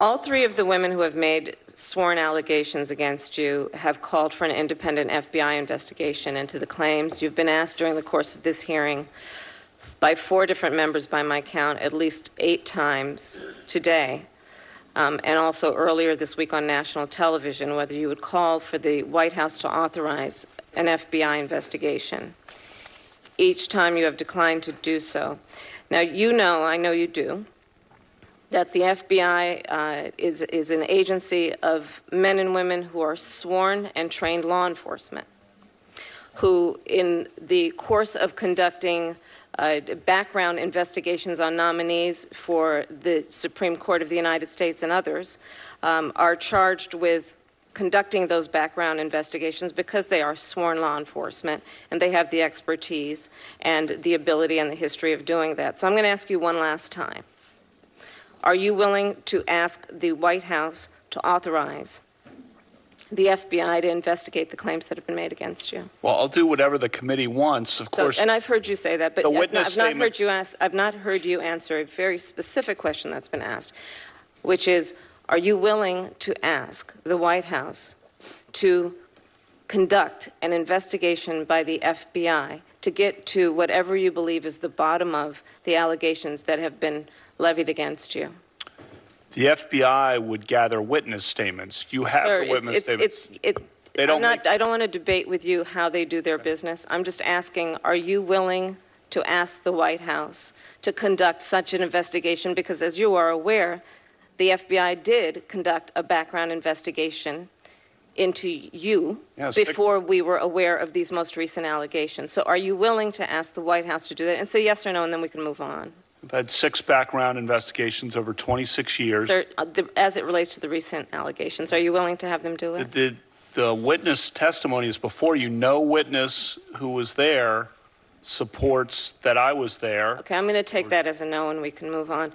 All three of the women who have made sworn allegations against you have called for an independent FBI investigation into the claims. You've been asked during the course of this hearing by 4 different members, by my count, at least 8 times today, and also earlier this week on national television, whether you would call for the White House to authorize an FBI investigation. Each time you have declined to do so. Now, you know, I know you do, that the FBI is an agency of men and women who are sworn and trained law enforcement, who in the course of conducting background investigations on nominees for the Supreme Court of the United States and others are charged with conducting those background investigations because they are sworn law enforcement and they have the expertise and the ability and the history of doing that. So I'm going to ask you one last time. Are you willing to ask the White House to authorize the FBI to investigate the claims that have been made against you? Well, I'll do whatever the committee wants, of course. And I've heard you say that, but I've not heard you answer a very specific question that's been asked, which is, are you willing to ask the White House to conduct an investigation by the FBI to get to whatever you believe is the bottom of the allegations that have been levied against you? The FBI would gather witness statements. You have the witness statements. I don't want to debate with you how they do their business. I'm just asking, are you willing to ask the White House to conduct such an investigation? Because as you are aware, the FBI did conduct a background investigation into you before we were aware of these most recent allegations. So are you willing to ask the White House to do that? And say yes or no, and then we can move on. I've had 6 background investigations over 26 years. Sir, as it relates to the recent allegations, are you willing to have them do it? The witness testimony is before you. No witness who was there supports that I was there. Okay, I'm going to take that as a no, and we can move on.